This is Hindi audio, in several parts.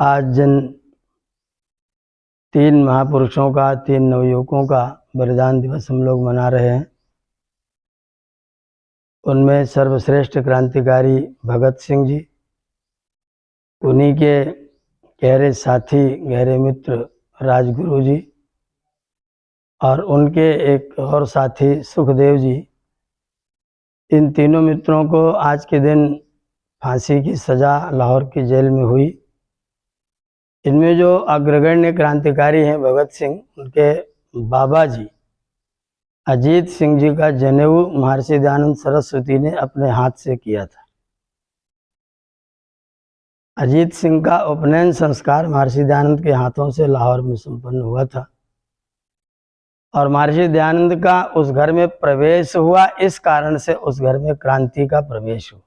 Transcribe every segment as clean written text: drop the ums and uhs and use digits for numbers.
आज जिन 3 महापुरुषों का 3 नवयुवकों का बलिदान दिवस हम लोग मना रहे हैं, उनमें सर्वश्रेष्ठ क्रांतिकारी भगत सिंह जी, उन्हीं के गहरे साथी गहरे मित्र राजगुरु जी और उनके एक और साथी सुखदेव जी, इन तीनों मित्रों को आज के दिन फांसी की सज़ा लाहौर की जेल में हुई। इनमें जो अग्रगण्य क्रांतिकारी हैं भगत सिंह, उनके बाबा जी अजीत सिंह जी का जनेऊ महर्षि दयानंद सरस्वती ने अपने हाथ से किया था। अजीत सिंह का उपनयन संस्कार महर्षि दयानंद के हाथों से लाहौर में संपन्न हुआ था और महर्षि दयानंद का उस घर में प्रवेश हुआ, इस कारण से उस घर में क्रांति का प्रवेश हुआ।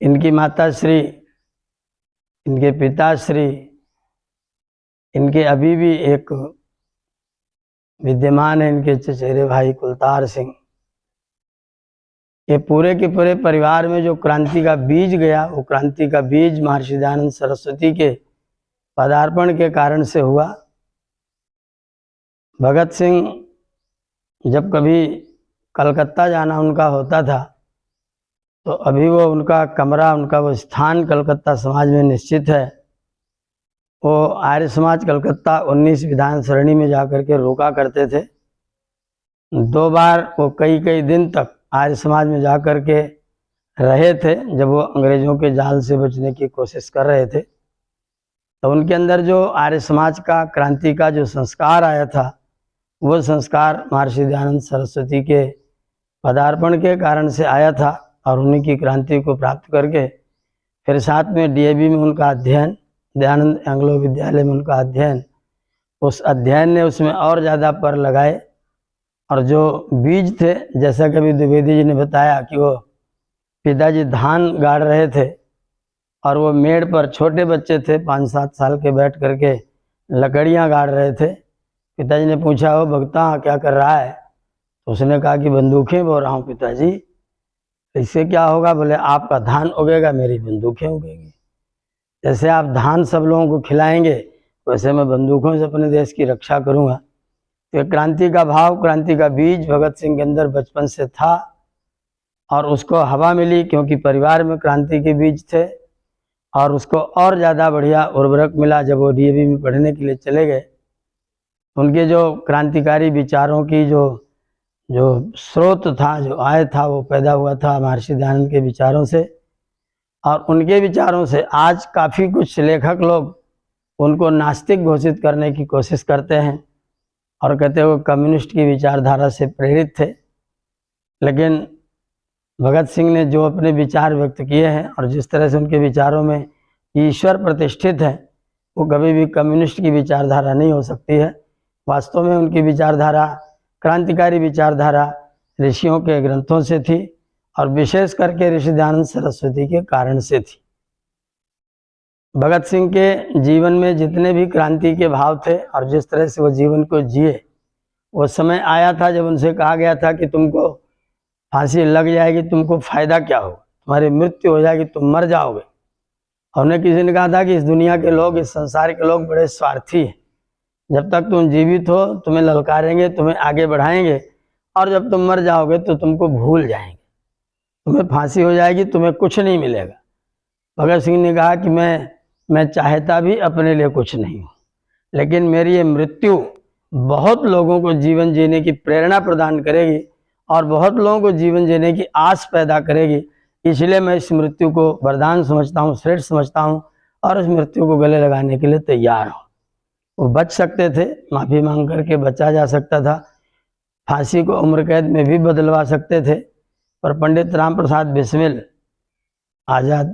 इनकी माता श्री, इनके पिताश्री, इनके अभी भी एक विद्यमान है, इनके चचेरे भाई कुलतार सिंह, ये पूरे के पूरे परिवार में जो क्रांति का बीज गया, वो क्रांति का बीज महर्षि दयानंद सरस्वती के पदार्पण के कारण से हुआ। भगत सिंह जब कभी कलकत्ता जाना उनका होता था, तो अभी वो उनका कमरा, उनका वो स्थान कलकत्ता समाज में निश्चित है। वो आर्य समाज कलकत्ता 19 विधान सरणी में जाकर के रोका करते थे। 2 बार वो कई दिन तक आर्य समाज में जाकर के रहे थे, जब वो अंग्रेजों के जाल से बचने की कोशिश कर रहे थे। तो उनके अंदर जो आर्य समाज का क्रांति का जो संस्कार आया था, वो संस्कार महर्षि दयानंद सरस्वती के पदार्पण के कारण से आया था और उन्हीं की क्रांति को प्राप्त करके फिर साथ में डीएवी में उनका अध्ययन, दयानंद एंग्लो विद्यालय में उनका अध्ययन, उस अध्ययन ने उसमें और ज़्यादा पर लगाए। और जो बीज थे, जैसा कभी द्विवेदी जी ने बताया कि वो पिताजी धान गाड़ रहे थे और वो मेड़ पर छोटे बच्चे थे 5-7 साल के, बैठ करके लकड़ियाँ गाड़ रहे थे। पिताजी ने पूछा, वो भगता क्या कर रहा है? तो उसने कहा कि बंदूकें बो रहा हूँ पिताजी। इससे क्या होगा? बोले आपका धान उगेगा, मेरी बंदूकें उगेगी। जैसे आप धान सब लोगों को खिलाएंगे, वैसे मैं बंदूकों से अपने देश की रक्षा करूँगा। तो क्रांति का भाव, क्रांति का बीज भगत सिंह के अंदर बचपन से था और उसको हवा मिली क्योंकि परिवार में क्रांति के बीज थे, और उसको और ज़्यादा बढ़िया उर्वरक मिला जब वो डीएवी में पढ़ने के लिए चले गए। उनके जो क्रांतिकारी विचारों की जो स्रोत था, जो आय था, वो पैदा हुआ था महर्षि दयानंद के विचारों से। और उनके विचारों से आज काफ़ी कुछ लेखक लोग उनको नास्तिक घोषित करने की कोशिश करते हैं और कहते हैं वो कम्युनिस्ट की विचारधारा से प्रेरित थे। लेकिन भगत सिंह ने जो अपने विचार व्यक्त किए हैं और जिस तरह से उनके विचारों में ईश्वर प्रतिष्ठित है, वो कभी भी कम्युनिस्ट की विचारधारा नहीं हो सकती है। वास्तव में उनकी विचारधारा, क्रांतिकारी विचारधारा ऋषियों के ग्रंथों से थी और विशेष करके ऋषि दयानंद सरस्वती के कारण से थी। भगत सिंह के जीवन में जितने भी क्रांति के भाव थे और जिस तरह से वो जीवन को जिए, वो समय आया था जब उनसे कहा गया था कि तुमको फांसी लग जाएगी, तुमको फायदा क्या होगा, तुम्हारी मृत्यु हो जाएगी, तुम मर जाओगे। और उन्हें किसी ने कहा था कि इस दुनिया के लोग, इस संसार के लोग बड़े स्वार्थी हैं, जब तक तुम जीवित हो तुम्हें ललकारेंगे, तुम्हें आगे बढ़ाएंगे, और जब तुम मर जाओगे तो तुमको भूल जाएंगे, तुम्हें फांसी हो जाएगी, तुम्हें कुछ नहीं मिलेगा। भगत सिंह ने कहा कि मैं चाहता भी अपने लिए कुछ नहीं हूँ, लेकिन मेरी ये मृत्यु बहुत लोगों को जीवन जीने की प्रेरणा प्रदान करेगी और बहुत लोगों को जीवन जीने की आस पैदा करेगी। इसलिए मैं इस मृत्यु को वरदान समझता हूँ, श्रेष्ठ समझता हूँ और इस मृत्यु को गले लगाने के लिए तैयार हूँ। वो बच सकते थे, माफ़ी मांग करके बचा जा सकता था, फांसी को उम्र कैद में भी बदलवा सकते थे, पर पंडित राम प्रसाद बिस्मिल, आज़ाद,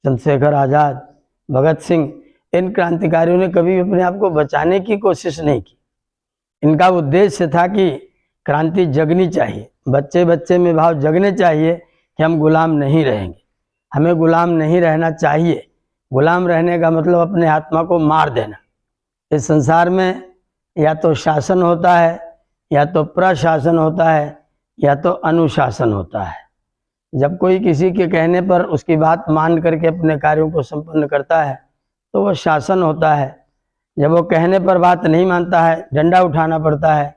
चंद्रशेखर आज़ाद, भगत सिंह, इन क्रांतिकारियों ने कभी अपने आप को बचाने की कोशिश नहीं की। इनका उद्देश्य था कि क्रांति जगनी चाहिए, बच्चे बच्चे में भाव जगने चाहिए कि हम गुलाम नहीं रहेंगे, हमें गुलाम नहीं रहना चाहिए। गुलाम रहने का मतलब अपने आत्मा को मार देना। इस संसार में या तो शासन होता है, या तो प्रशासन होता है, या तो अनुशासन होता है। जब कोई किसी के कहने पर उसकी बात मान करके अपने कार्यों को संपन्न करता है तो वो शासन होता है। जब वो कहने पर बात नहीं मानता है, डंडा उठाना पड़ता है,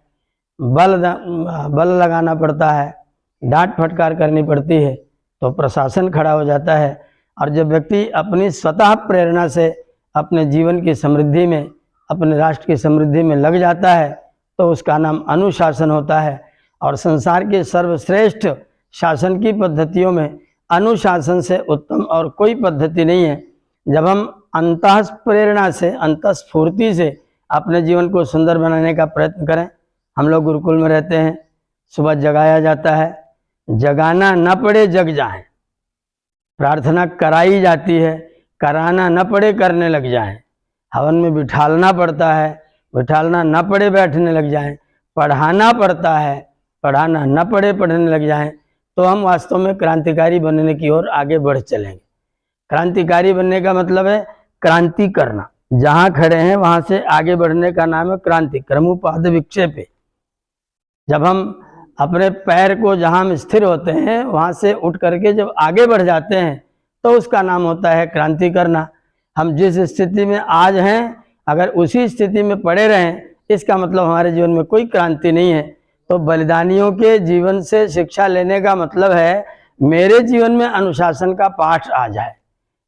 बल लगाना पड़ता है, डांट फटकार करनी पड़ती है, तो प्रशासन खड़ा हो जाता है। और जब व्यक्ति अपनी स्वतः प्रेरणा से अपने जीवन की समृद्धि में, अपने राष्ट्र की समृद्धि में लग जाता है तो उसका नाम अनुशासन होता है। और संसार के सर्वश्रेष्ठ शासन की पद्धतियों में अनुशासन से उत्तम और कोई पद्धति नहीं है। जब हम अंतः प्रेरणा से, अंतस्फूर्ति से अपने जीवन को सुंदर बनाने का प्रयत्न करें। हम लोग गुरुकुल में रहते हैं, सुबह जगाया जाता है, जगाना न पड़े जग जाएं, प्रार्थना कराई जाती है, कराना न पड़े करने लग जाएं, हवन में बिठालना पड़ता है, बिठालना न पड़े बैठने लग जाएं, पढ़ाना पड़ता है, पढ़ाना न पड़े पढ़ने लग जाएं, तो हम वास्तव में क्रांतिकारी बनने की ओर आगे बढ़ चलेंगे। क्रांतिकारी बनने का मतलब है क्रांति करना। जहाँ खड़े हैं वहाँ से आगे बढ़ने का नाम है क्रांति। क्रमुपाद विक्षेपे। जब हम अपने पैर को जहाँ हम स्थिर होते हैं वहाँ से उठ करके जब आगे बढ़ जाते हैं तो उसका नाम होता है क्रांति करना। हम जिस स्थिति में आज हैं अगर उसी स्थिति में पड़े रहें, इसका मतलब हमारे जीवन में कोई क्रांति नहीं है। तो बलिदानियों के जीवन से शिक्षा लेने का मतलब है मेरे जीवन में अनुशासन का पाठ आ जाए,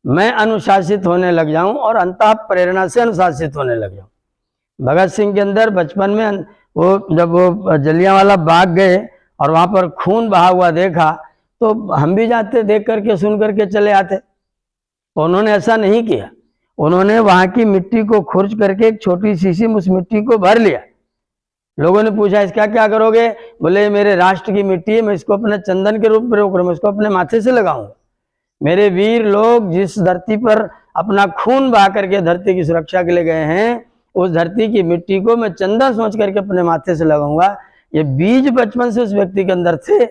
मैं अनुशासित होने लग जाऊं और अंतः प्रेरणा से अनुशासित होने लग जाऊं। भगत सिंह के अंदर बचपन में जब वो जलियांवाला बाग गए और वहाँ पर खून बहा हुआ देखा तो हम भी जाते, देख करके सुन करके चले आते। उन्होंने ऐसा नहीं किया, उन्होंने वहाँ की मिट्टी को खुर्च करके एक छोटी सी उस मिट्टी को भर लिया। लोगों ने पूछा इसका क्या करोगे? बोले मेरे राष्ट्र की मिट्टी है, मैं इसको अपने चंदन के रूप में प्रयोग करूँ, इसको अपने माथे से लगाऊंगा। मेरे वीर लोग जिस धरती पर अपना खून बहा करके धरती की सुरक्षा के लिए गए हैं, उस धरती की मिट्टी को मैं चंदन सोच करके अपने माथे से लगाऊंगा। ये बीज बचपन से उस व्यक्ति के अंदर थे।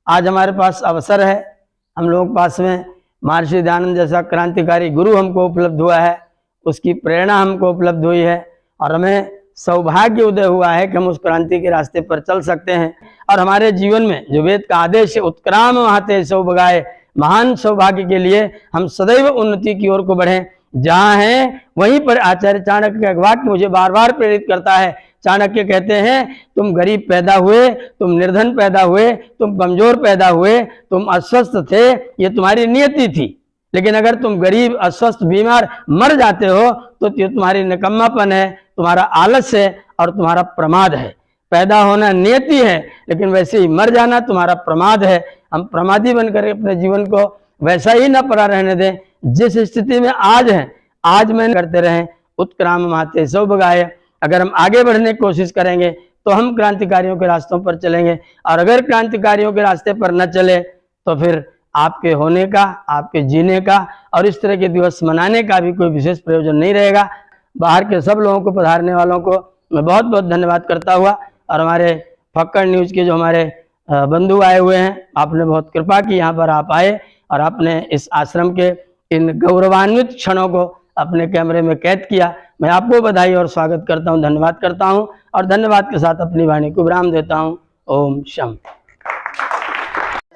आज हमारे पास अवसर है, हम लोगों के पास में महर्षि दयानंद जैसा क्रांतिकारी गुरु हमको उपलब्ध हुआ है, उसकी प्रेरणा हमको उपलब्ध हुई है और हमें सौभाग्य उदय हुआ है कि हम उस क्रांति के रास्ते पर चल सकते हैं। और हमारे जीवन में जो वेद का आदेश है, उत्क्राम महते सौभागाय, महान सौभाग्य के लिए हम सदैव उन्नति की ओर को बढ़ें। जहाँ हैं वहीं पर आचार्य चाणक्य का एक वाक्य मुझे बार बार प्रेरित करता है। चाणक्य कहते हैं तुम गरीब पैदा हुए, तुम निर्धन पैदा हुए, तुम कमजोर पैदा हुए, तुम अस्वस्थ थे, ये तुम्हारी नियति थी। लेकिन अगर तुम गरीब, अस्वस्थ, बीमार मर जाते हो तो ये तुम्हारी निकम्मापन है, तुम्हारा आलस्य है और तुम्हारा प्रमाद है। पैदा होना नियति है लेकिन वैसे ही मर जाना तुम्हारा प्रमाद है। हम प्रमादी बनकर अपने जीवन को वैसा ही न पड़ा रहने दें जिस स्थिति में आज हैं, आज में करते रहें। उत्क्राम महते सौभागाय। अगर हम आगे बढ़ने की कोशिश करेंगे तो हम क्रांतिकारियों के रास्तों पर चलेंगे, और अगर क्रांतिकारियों के रास्ते पर न चले तो फिर आपके होने का, आपके जीने का और इस तरह के दिवस मनाने का भी कोई विशेष प्रयोजन नहीं रहेगा। बाहर के सब लोगों को, पधारने वालों को मैं बहुत बहुत धन्यवाद करता हुआ, और हमारे फक्कड़ न्यूज़ के जो हमारे बंधु आए हुए हैं, आपने बहुत कृपा की, यहाँ पर आप आए और आपने इस आश्रम के इन गौरवान्वित क्षणों को अपने कैमरे में कैद किया। मैं आपको बधाई और स्वागत करता हूँ, धन्यवाद करता हूँ और धन्यवाद के साथ अपनी वाणी को विराम देता हूँ। ओम शम।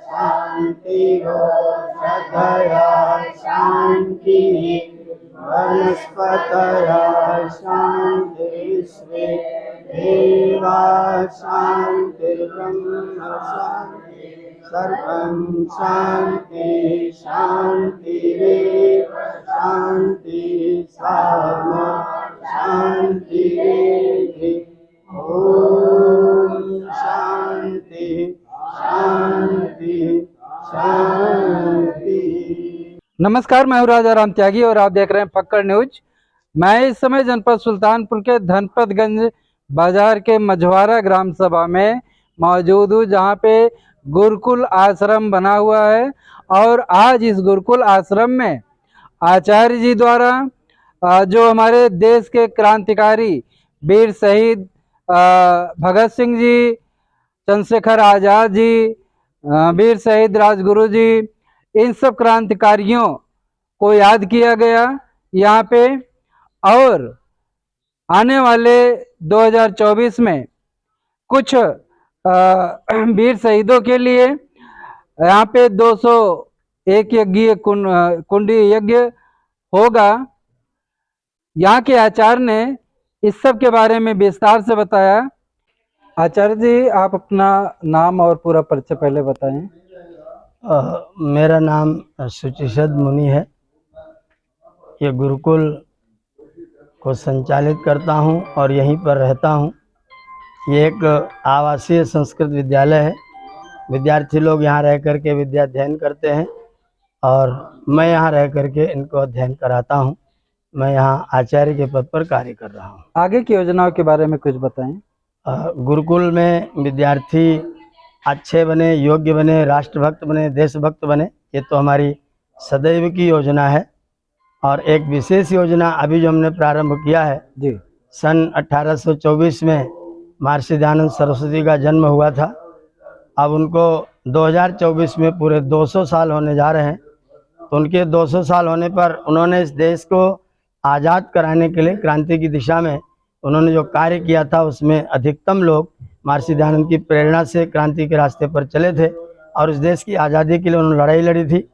शांति शांति वनस्पतयः शान्तिर्विश्वे देवा शान्तिर्ब्रह्म शान्ति सर्वं शान्ति शान्तिरेव शान्ति सामा शान्तिरेधि। ओम शांति शांति शांति। नमस्कार, मैं हूं राजा राम त्यागी और आप देख रहे हैं फक्कड़ न्यूज। मैं इस समय जनपद सुल्तानपुर के धनपतगंज बाजार के मझवारा ग्राम सभा में मौजूद हूँ, जहाँ पे गुरुकुल आश्रम बना हुआ है। और आज इस गुरुकुल आश्रम में आचार्य जी द्वारा जो हमारे देश के क्रांतिकारी वीर शहीद भगत सिंह जी, चंद्रशेखर आज़ाद जी, वीर शहीद राजगुरु जी, इन सब क्रांतिकारियों को याद किया गया यहाँ पे। और आने वाले 2024 में कुछ वीर शहीदों के लिए यहाँ पे 201 यज्ञ कुंडी यज्ञ होगा। यहाँ के आचार्य ने इस सब के बारे में विस्तार से बताया। आचार्य जी, आप अपना नाम और पूरा परिचय पहले बताएं। मेरा नाम सुचिसद मुनि है। ये गुरुकुल को संचालित करता हूँ और यहीं पर रहता हूँ। ये एक आवासीय संस्कृत विद्यालय है। विद्यार्थी लोग यहाँ रह करके विद्या अध्ययन करते हैं और मैं यहाँ रह करके इनको अध्ययन कराता हूँ। मैं यहाँ आचार्य के पद पर कार्य कर रहा हूँ। आगे की योजनाओं के बारे में कुछ बताएं। गुरुकुल में विद्यार्थी अच्छे बने, योग्य बने, राष्ट्रभक्त बने, देशभक्त बने, ये तो हमारी सदैव की योजना है। और एक विशेष योजना अभी जो हमने प्रारंभ किया है जी। सन 1824 में महर्षि दयानंद सरस्वती का जन्म हुआ था। अब उनको 2024 में पूरे 200 साल होने जा रहे हैं। तो उनके 200 साल होने पर उन्होंने इस देश को आज़ाद कराने के लिए क्रांति की दिशा में उन्होंने जो कार्य किया था उसमें अधिकतम लोग महर्षि दयानंद की प्रेरणा से क्रांति के रास्ते पर चले थे और इस देश की आज़ादी के लिए उन्होंने लड़ाई लड़ी थी।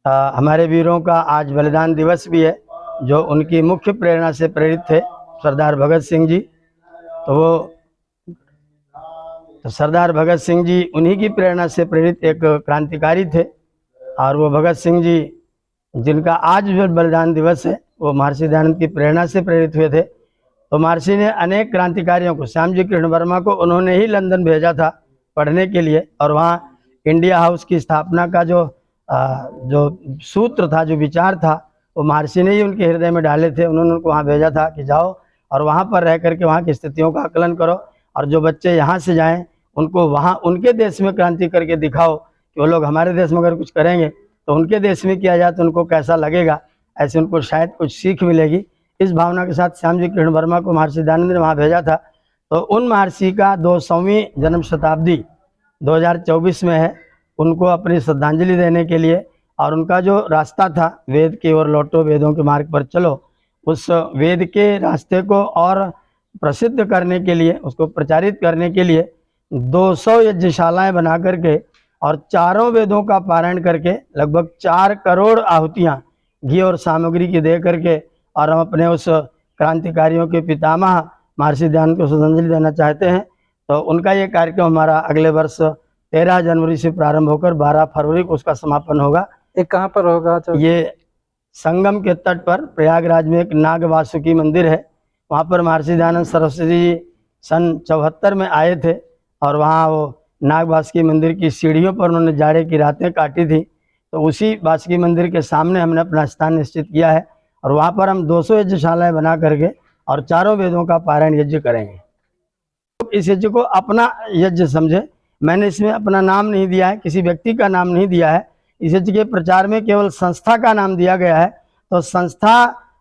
हमारे वीरों का आज बलिदान दिवस भी है जो उनकी मुख्य प्रेरणा से प्रेरित थे, सरदार भगत सिंह जी। तो सरदार भगत सिंह जी उन्हीं की प्रेरणा से प्रेरित एक क्रांतिकारी थे और वो भगत सिंह जी जिनका आज जो बलिदान दिवस है वो महर्षि दयानंद की प्रेरणा से प्रेरित हुए थे। तो महर्षि ने अनेक क्रांतिकारियों को, श्यामजी कृष्ण वर्मा को उन्होंने ही लंदन भेजा था पढ़ने के लिए और वहाँ इंडिया हाउस की स्थापना का जो सूत्र था, जो विचार था, वो महर्षि ने ही उनके हृदय में डाले थे। उन्होंने उनको वहाँ भेजा था कि जाओ और वहाँ पर रह करके वहाँ की स्थितियों का आकलन करो और जो बच्चे यहाँ से जाएं उनको वहाँ उनके देश में क्रांति करके दिखाओ कि वो लोग हमारे देश में अगर कुछ करेंगे तो उनके देश में किया जाए तो उनको कैसा लगेगा, ऐसे उनको शायद कुछ सीख मिलेगी। इस भावना के साथ श्यामजी कृष्ण वर्मा को महर्षि दयानंद ने वहाँ भेजा था। तो उन महर्षि का 200वीं जन्म शताब्दी 2024 में है। उनको अपनी श्रद्धांजलि देने के लिए और उनका जो रास्ता था वेद की ओर लौटो, वेदों के मार्ग पर चलो, उस वेद के रास्ते को और प्रसिद्ध करने के लिए, उसको प्रचारित करने के लिए 200 यज्ञशालाएं बना करके और चारों वेदों का पारायण करके लगभग 4 करोड़ आहुतियाँ घी और सामग्री की दे करके और हम अपने उस क्रांतिकारियों के पितामह महर्षि दयानंद को श्रद्धांजलि देना चाहते हैं। तो उनका ये कार्यक्रम हमारा अगले वर्ष 13 जनवरी से प्रारंभ होकर 12 फरवरी को उसका समापन होगा। ये कहाँ पर होगा? ये संगम के तट पर प्रयागराज में एक नाग वासुकी मंदिर है। वहाँ पर महर्षि दयानंद सरस्वती जी सन 74 में आए थे और वहाँ वो नाग वासुकी मंदिर की सीढ़ियों पर उन्होंने जाड़े की रातें काटी थी। तो उसी वासुकी मंदिर के सामने हमने अपना स्थान निश्चित किया है और वहाँ पर हम 200 यज्ञशालाएँ बना करके और चारों वेदों का पारायण यज्ञ करेंगे। इस यज्ञ को अपना यज्ञ समझे। मैंने इसमें अपना नाम नहीं दिया है, किसी व्यक्ति का नाम नहीं दिया है। इस यज्ञ के प्रचार में केवल संस्था का नाम दिया गया है। तो संस्था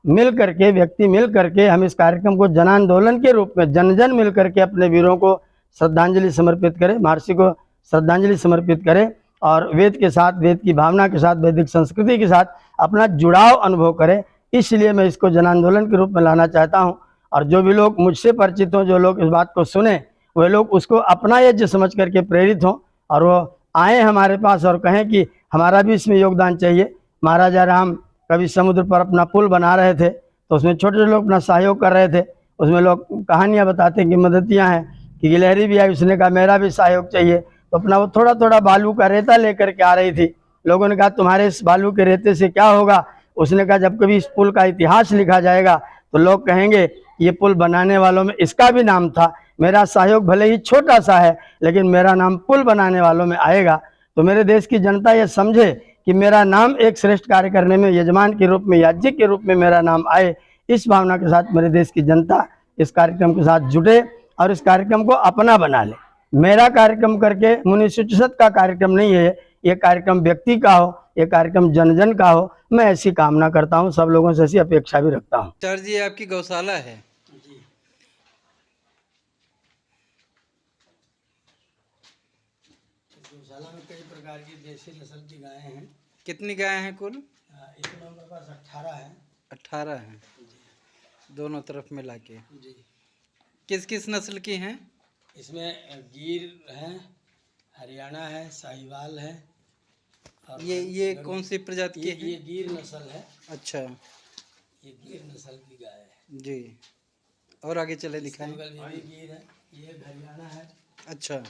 मिल करके, व्यक्ति मिल करके हम इस कार्यक्रम को जन आंदोलन के रूप में जन जन मिल करके अपने वीरों को श्रद्धांजलि समर्पित करें, महर्षि को श्रद्धांजलि समर्पित करें और वेद के साथ, वेद की भावना के साथ, वैदिक संस्कृति के साथ अपना जुड़ाव अनुभव करें। इसलिए मैं इसको जन आंदोलन के रूप में लाना चाहता हूँ। और जो भी लोग मुझसे परिचित हों, जो लोग इस बात को सुने, वे लोग उसको अपना यज्ञ समझ करके प्रेरित हों और वो आए हमारे पास और कहें कि हमारा भी इसमें योगदान चाहिए। महाराजा राम कभी समुद्र पर अपना पुल बना रहे थे तो उसमें छोटे छोटे लोग अपना सहयोग कर रहे थे। उसमें लोग कहानियाँ बताते हैं कि मदतियाँ हैं कि गिलहरी भी आई, उसने कहा मेरा भी सहयोग चाहिए। तो अपना वो थोड़ा थोड़ा बालू का रेता लेकर के आ रही थी। लोगों ने कहा तुम्हारे इस बालू के रेते से क्या होगा? उसने कहा जब कभी इस पुल का इतिहास लिखा जाएगा तो लोग कहेंगे ये पुल बनाने वालों में इसका भी नाम था। मेरा सहयोग भले ही छोटा सा है लेकिन मेरा नाम पुल बनाने वालों में आएगा। तो मेरे देश की जनता ये समझे कि मेरा नाम एक श्रेष्ठ कार्य करने में यजमान के रूप में, याज्ञ के रूप में मेरा नाम आए। इस भावना के साथ मेरे देश की जनता इस कार्यक्रम के साथ जुटे और इस कार्यक्रम को अपना बना ले। मेरा कार्यक्रम करके मुनि सुचिसद का कार्यक्रम नहीं है, ये कार्यक्रम व्यक्ति का हो, ये कार्यक्रम जन जन का हो। मैं ऐसी कामना करता हूँ, सब लोगों से ऐसी अपेक्षा भी रखता हूँ। सर जी, आपकी गौशाला है? गौशाला में कई प्रकार की देसी नस्ल की गायें हैं। कितनी गायें हैं कुल? इसमें हमारे पास 18 है। 18 हैं दोनों तरफ मिला के। जी। किस किस नस्ल की हैं? इसमें गिर है, हरियाणा है, साहिवाल है, और ये कौन सी प्रजाति के ये गिर नस्ल है, अच्छा ये गिर नस्ल की गाय है। जी, और आगे चले इसके दिखाएं। बगल में भी गिर है, ये हरियाणा है। अच्छा,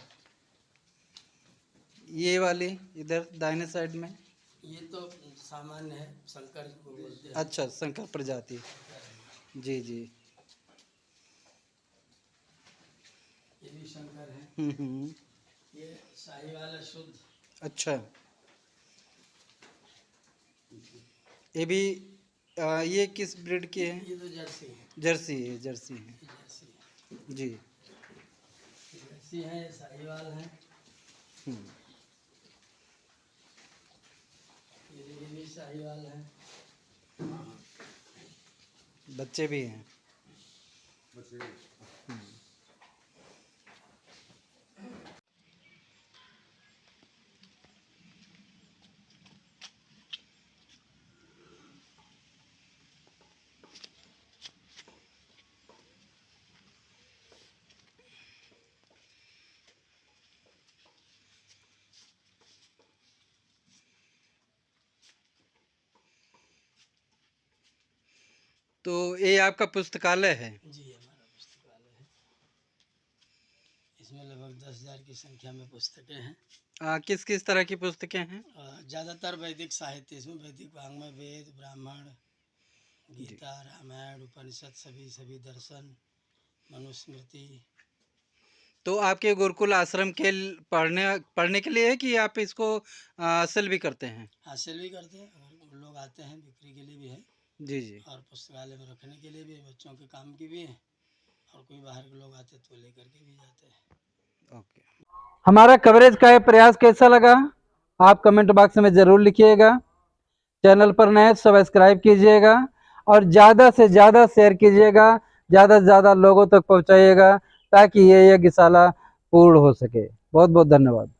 ये वाली इधर दाहिने साइड में, ये तो सामान्य है, शंकर को बोलते हैं। अच्छा संकर प्रजाति, जी जी। ये भी शंकर है। ये साहिवाल है शुद्ध। अच्छा, ये भी ये किस ब्रीड की है? ये तो जर्सी है, जर्सी है, जर्सी है, ये जर्सी है, जी। ये जर्सी है, ये साहिवाल है। हम्म, ये भी साहिवाल है। बच्चे भी हैं। तो ये आपका पुस्तकालय है? जी, हमारा पुस्तकालय है। इसमें लगभग 10,000 की संख्या में पुस्तकें हैं। किस किस तरह की पुस्तकें हैं? ज़्यादातर वैदिक साहित्य, इसमें वैदिक वाङ्मय, वेद, ब्राह्मण, गीता, रामायण, उपनिषद, सभी दर्शन, मनुस्मृति। तो आपके गुरुकुल आश्रम के पढ़ने के लिए है कि आप इसको सेल भी करते हैं? हासिल भी करते हैं, अगर लोग आते हैं बिक्री के लिए भी है, जी जी। और पुस्तकालय में रखने के लिए भी है, बच्चों के काम की भी है, और कोई बाहर के लोग आते तो लेकर के भी जाते हैं। ओके, हमारा कवरेज का ये प्रयास कैसा लगा आप कमेंट बॉक्स में ज़रूर लिखिएगा। चैनल पर नए सब्सक्राइब कीजिएगा और ज़्यादा से ज़्यादा शेयर कीजिएगा, ज़्यादा से ज़्यादा लोगों तक पहुंचाइएगा ताकि ये यज्ञशाला पूर्ण हो सके। बहुत बहुत धन्यवाद।